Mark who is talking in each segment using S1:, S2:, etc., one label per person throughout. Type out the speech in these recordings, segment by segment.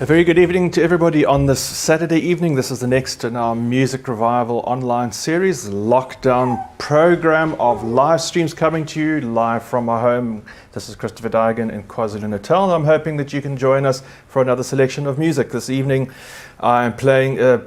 S1: A very good evening to everybody on this Saturday evening. This is the next in our Music Revival online series, lockdown program of live streams coming to you live from our home. This is Christopher Daigan in KwaZulu-Natal. I'm hoping that you can join us for another selection of music. This evening I'm playing a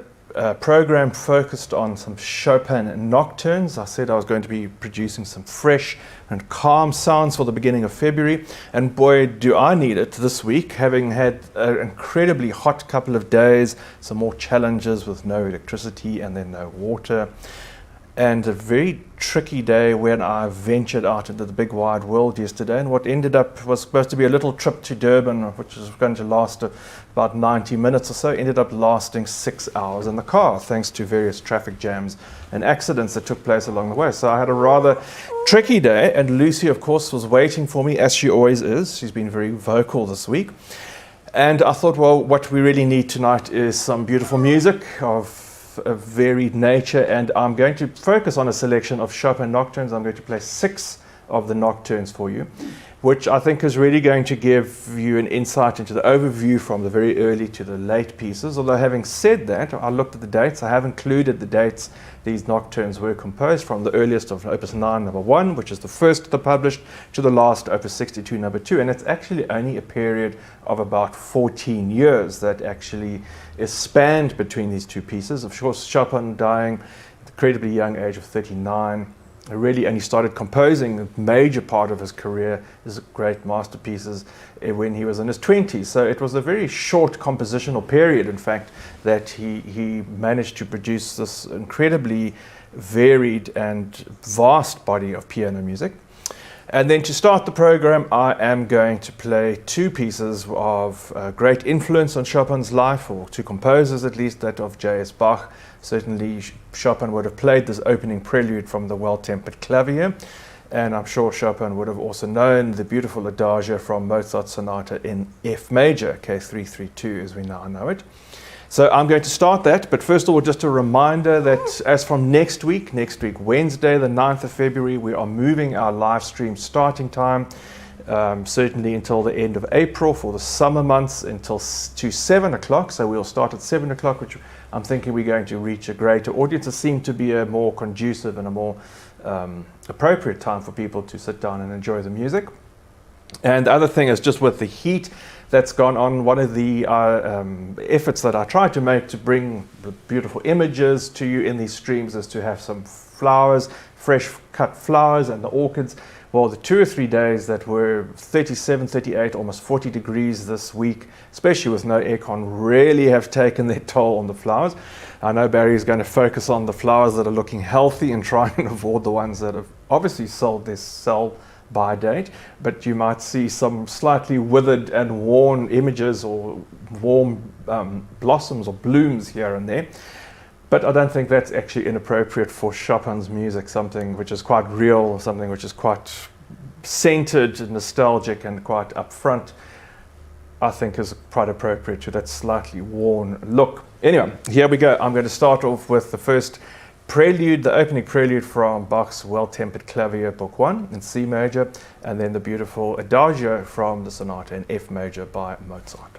S1: program focused on some Chopin Nocturnes. I said I was going to be producing some fresh and calm sounds for the beginning of February, and boy do I need it this week, having had an incredibly hot couple of days, some more challenges with no electricity and then no water, and a very tricky day when I ventured out into the big wide world yesterday. And what ended up was supposed to be a little trip to Durban, which was going to last about 90 minutes or so, ended up lasting 6 hours in the car, thanks to various traffic jams and accidents that took place along the way. So I had a rather tricky day, and Lucy, of course, was waiting for me, as she always is. She's been very vocal this week. And I thought, well, what we really need tonight is some beautiful music of a varied nature, and I'm going to focus on a selection of Chopin Nocturnes. I'm going to play 6 of the Nocturnes for you, which I think is really going to give you an insight into the overview from the very early to the late pieces. Although having said that, I looked at the dates. I have included the dates these Nocturnes were composed from, the earliest of Opus 9 number 1, which is the first of the published, to the last, Opus 62 number 2, and it's actually only a period of about 14 years that actually is spanned between these two pieces. Of course, Chopin dying at the incredibly young age of 39, really only started composing a major part of his career, his great masterpieces, when he was in his 20s. So it was a very short compositional period, in fact, that he managed to produce this incredibly varied and vast body of piano music. And then to start the program, I am going to play 2 pieces of great influence on Chopin's life, or 2 composers at least, that of J.S. Bach. Certainly Chopin would have played this opening prelude from the Well-Tempered Clavier, and I'm sure Chopin would have also known the beautiful Adagio from Mozart's Sonata in F major, K332 as we now know it. So I'm going to start that, but first of all, just a reminder that as from next week, Wednesday, the 9th of February, we are moving our live stream starting time, certainly until the end of April for the summer months, to 7 o'clock. So we'll start at 7 o'clock, which I'm thinking we're going to reach a greater audience. It seemed to be a more conducive and a more appropriate time for people to sit down and enjoy the music. And the other thing is, just with the heat that's gone on, one of the efforts that I try to make to bring the beautiful images to you in these streams is to have some flowers, fresh cut flowers and the orchids. Well, the 2 or 3 days that were 37, 38, almost 40 degrees this week, especially with no aircon, really have taken their toll on the flowers. I know Barry is going to focus on the flowers that are looking healthy and try and avoid the ones that have obviously sold their sell-by date, but you might see some slightly withered and worn images or warm blossoms or blooms here and there. But I don't think that's actually inappropriate for Chopin's music, something which is quite real, something which is quite centered, nostalgic, and quite upfront, I think is quite appropriate to that slightly worn look. Anyway, here we go. I'm going to start off with the first prelude, the opening prelude from Bach's Well-Tempered Clavier, Book 1 in C major, and then the beautiful Adagio from the Sonata in F major by Mozart.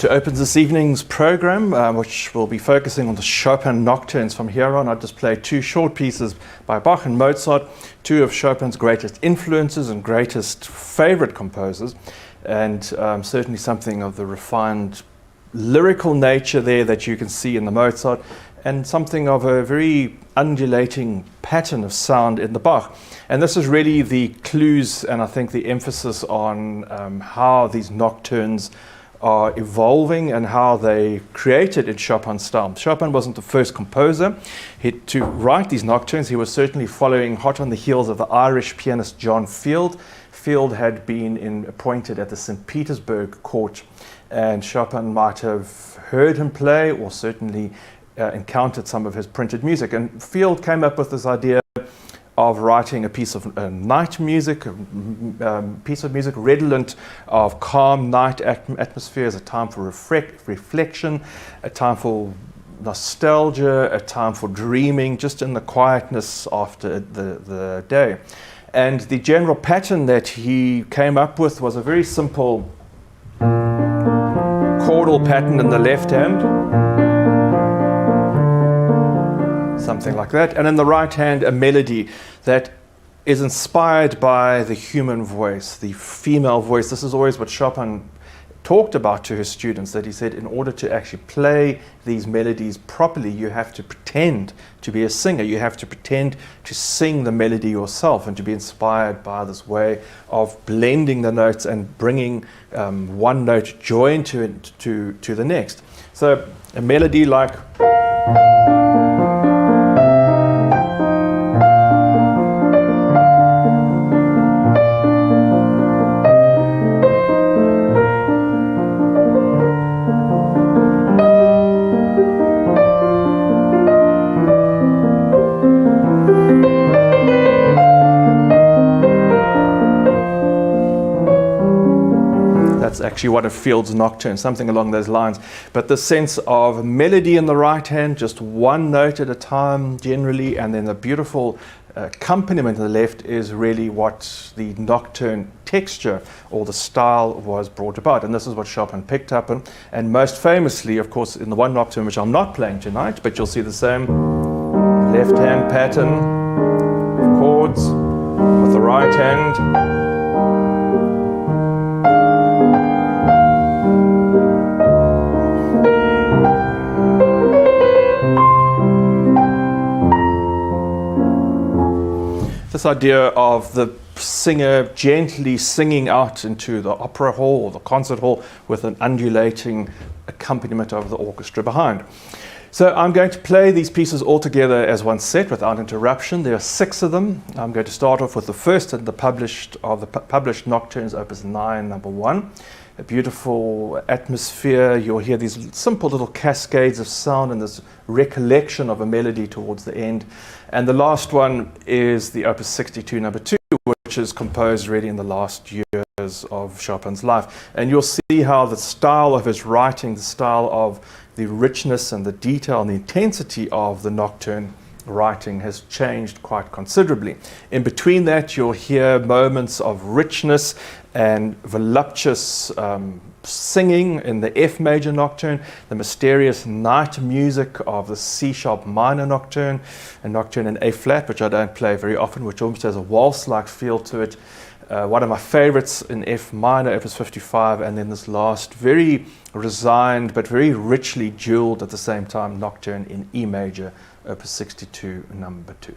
S1: to open this evening's program, which will be focusing on the Chopin Nocturnes. From here on, I'll just play two short pieces by Bach and Mozart, two of Chopin's greatest influences and greatest favorite composers, and certainly something of the refined lyrical nature there that you can see in the Mozart, and something of a very undulating pattern of sound in the Bach. And this is really the clues and I think the emphasis on how these nocturnes are evolving and how they created in Chopin style. Chopin wasn't the first composer to write these nocturnes. He was certainly following hot on the heels of the Irish pianist John Field. Field had been appointed at the St. Petersburg court, and Chopin might have heard him play or certainly encountered some of his printed music. And Field came up with this idea of writing a piece of night music, a piece of music redolent of calm night atmospheres, a time for reflection, a time for nostalgia, a time for dreaming, just in the quietness after the day. And the general pattern that he came up with was a very simple chordal pattern in the left hand, something like that, and in the right hand a melody that is inspired by the human voice, the female voice. This is always what Chopin talked about to his students, that he said in order to actually play these melodies properly, you have to pretend to be a singer, you have to pretend to sing the melody yourself and to be inspired by this way of blending the notes and bringing one note joined to the next. So a melody like actually one of Field's nocturnes, something along those lines. But the sense of melody in the right hand, just one note at a time generally, and then the beautiful accompaniment in the left is really what the nocturne texture or the style was brought about. And this is what Chopin picked up on. And most famously, of course, in the one nocturne, which I'm not playing tonight, but you'll see the same left hand pattern of chords with the right hand. This idea of the singer gently singing out into the opera hall or the concert hall with an undulating accompaniment of the orchestra behind. So I'm going to play these pieces all together as one set without interruption. There are 6 of them. I'm going to start off with the first and the published nocturnes, opus 9, number 1. A beautiful atmosphere. You'll hear these simple little cascades of sound and this recollection of a melody towards the end. And the last one is the opus 62, number 2, which is composed really in the last years of Chopin's life. And you'll see how the style of his writing, the style of the richness and the detail and the intensity of the nocturne writing has changed quite considerably. In between that, you'll hear moments of richness and voluptuous singing in the F major nocturne, the mysterious night music of the C sharp minor nocturne, a nocturne in A flat, which I don't play very often, which almost has a waltz-like feel to it. One of my favorites in F minor, opus 55, and then this last very resigned but very richly jeweled at the same time nocturne in E major, opus 62, number 2.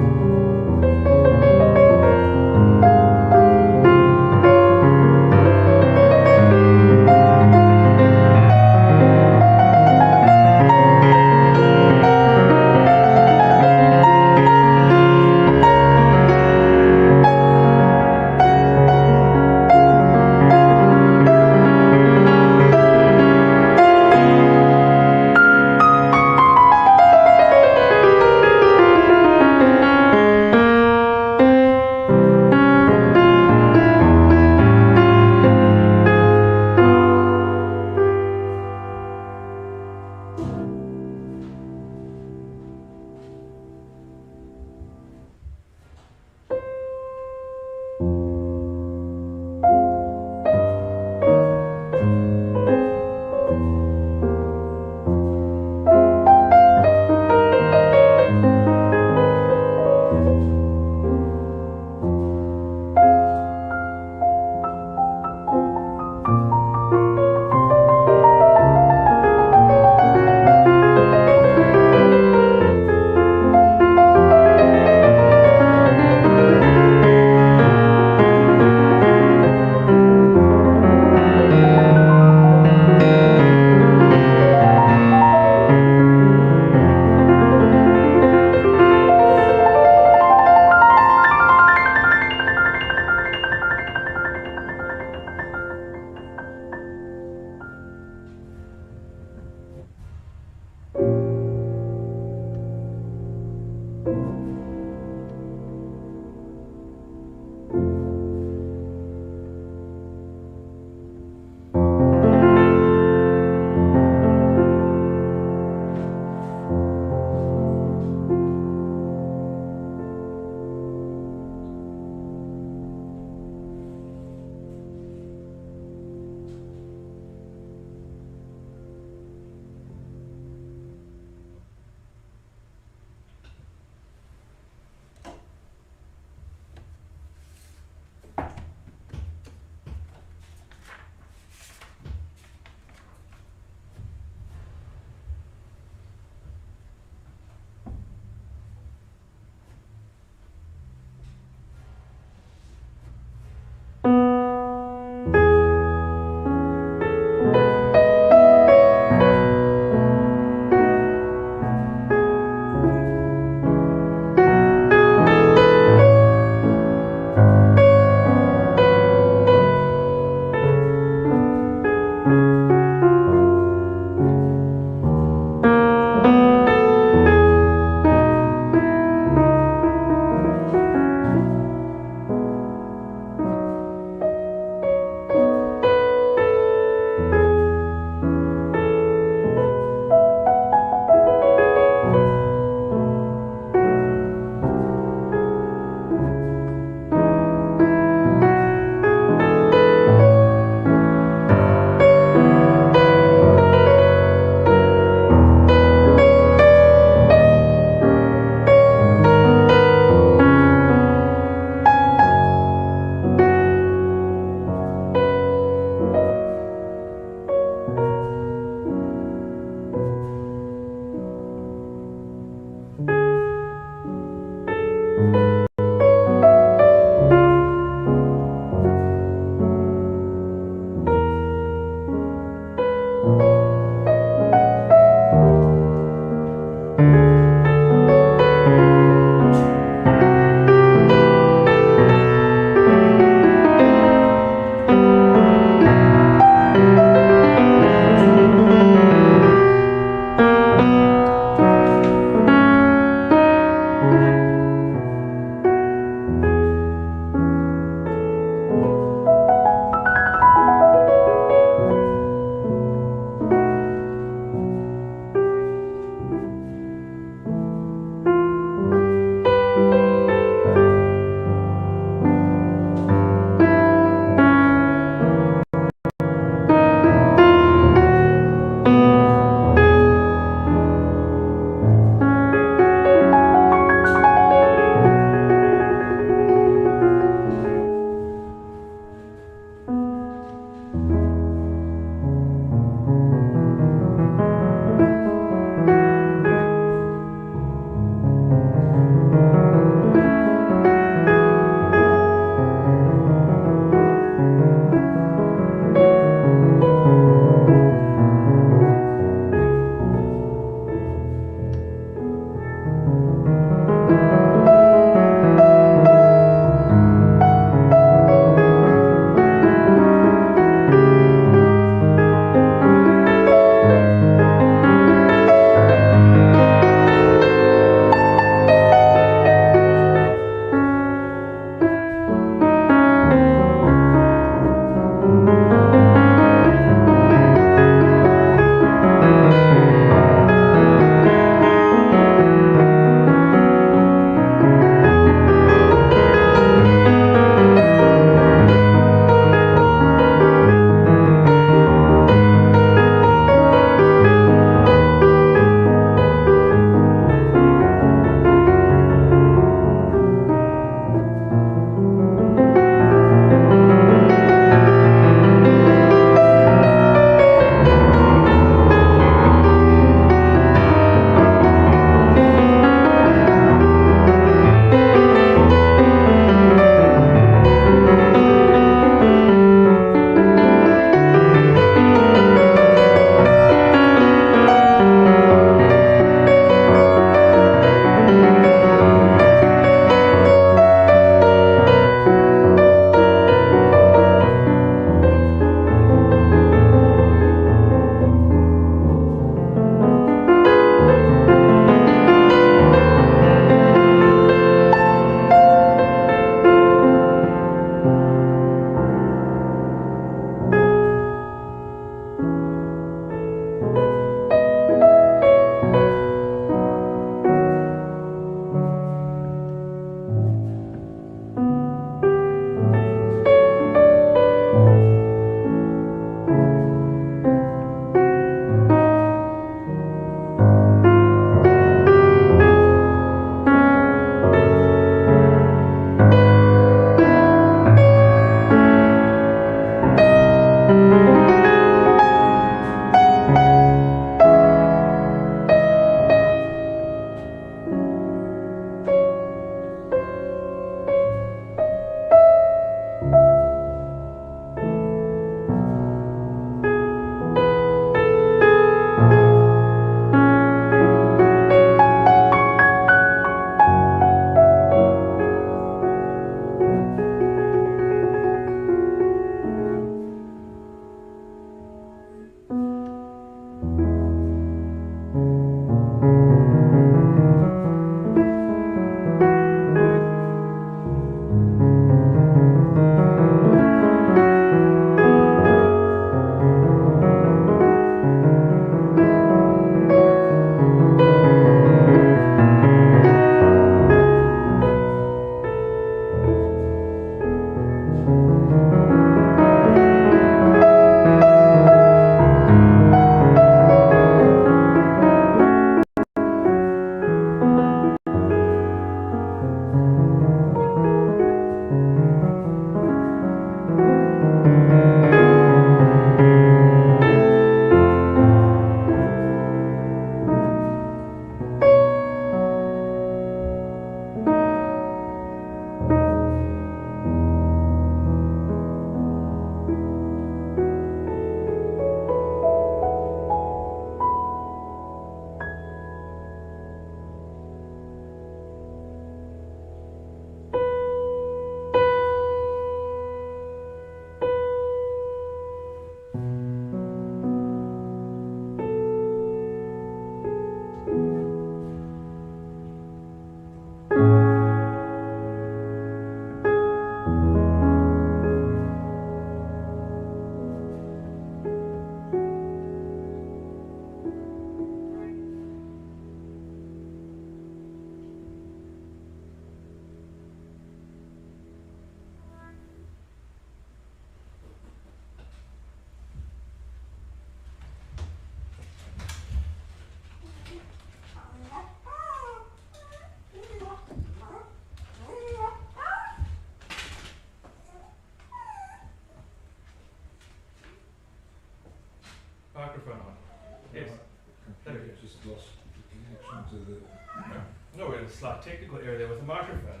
S1: technical area there with the microphone.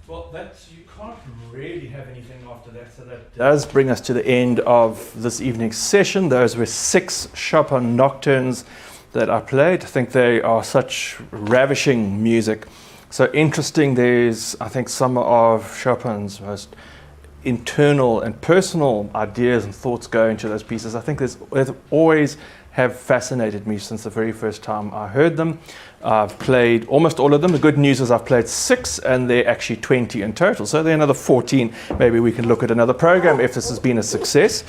S1: Well, you can't really have anything after that, so that does bring us to the end of this evening's session. Those were 6 Chopin Nocturnes that I played. I think they are such ravishing music. So interesting, there's, I think, some of Chopin's most internal and personal ideas and thoughts go into those pieces. I think they've always have fascinated me since the very first time I heard them. I've played almost all of them. The good news is I've played 6 and they're actually 20 in total. So they're another 14. Maybe we can look at another program if this has been a success.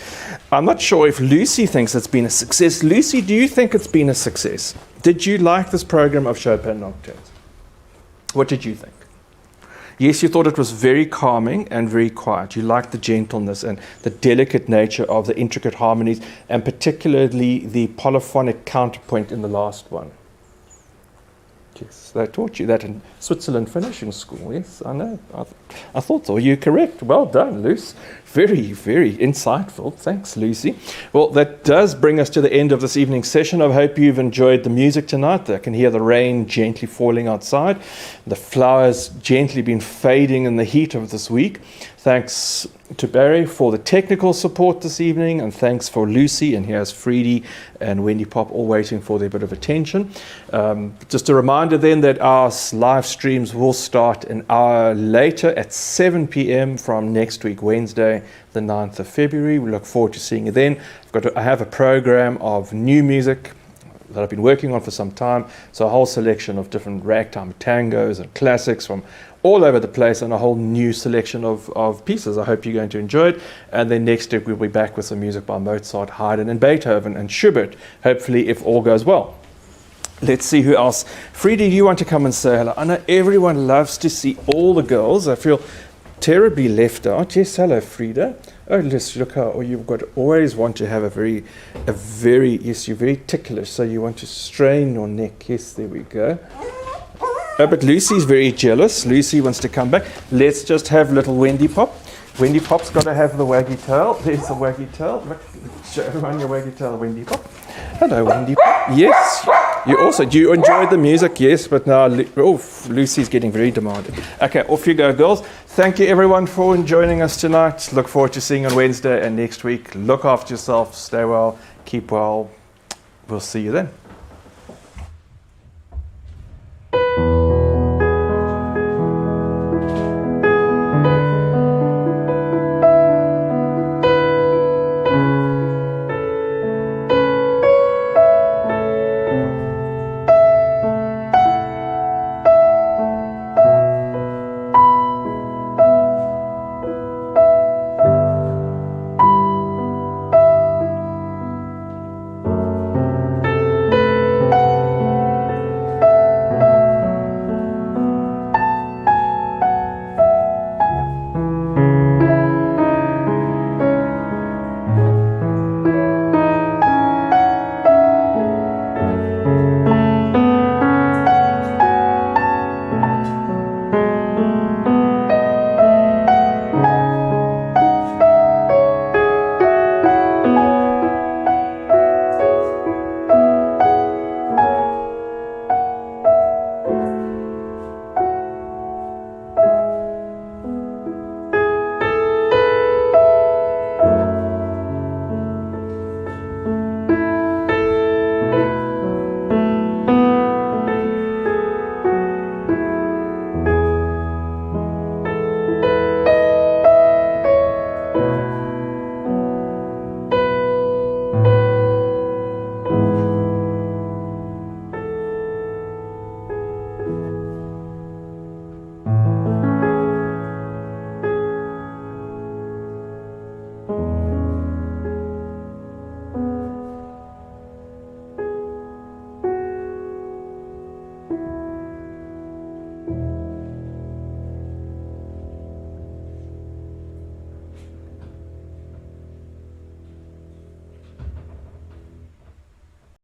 S1: I'm not sure if Lucy thinks it's been a success. Lucy, do you think it's been a success? Did you like this program of Chopin Nocturnes? What did you think? Yes, you thought it was very calming and very quiet. You liked the gentleness and the delicate nature of the intricate harmonies, and particularly the polyphonic counterpoint in the last one. Yes, they taught you that in Switzerland finishing school. Yes, I know. I thought so. You're correct. Well done, Luce. Very, very insightful. Thanks, Lucy. Well, that does bring us to the end of this evening's session. I hope you've enjoyed the music tonight. I can hear the rain gently falling outside. The flowers gently been fading in the heat of this week. Thanks to Barry for the technical support this evening, and thanks for Lucy, and here's Freedy and Wendy Pop all waiting for their bit of attention. Just a reminder then that our live streams will start an hour later at 7 p.m. from next week, Wednesday, the 9th of February. We look forward to seeing you then. I have a program of new music that I've been working on for some time, so a whole selection of different ragtime tangos and classics from all over the place, and a whole new selection of pieces. I hope you're going to enjoy it. And then next week we'll be back with some music by Mozart, Haydn and Beethoven and Schubert, hopefully, if all goes well. Let's see who else. Frieda, do you want to come and say hello? I know everyone loves to see all the girls. I feel terribly left out. Yes, hello, Frieda. Oh, let's look how you've got always want to have a very, yes, you're very ticklish, so you want to strain your neck. Yes, there we go. Oh, but Lucy's very jealous. Lucy wants to come back. Let's just have little Wendy Pop. Wendy Pop's got to have the waggy tail. There's the waggy tail. Show everyone your waggy tail, Wendy Pop. Hello, Wendy Pop. Yes. Do you enjoy the music? Yes, but now, Lucy's getting very demanding. Okay, off you go, girls. Thank you, everyone, for joining us tonight. Look forward to seeing you on Wednesday and next week. Look after yourself. Stay well. Keep well. We'll see you then.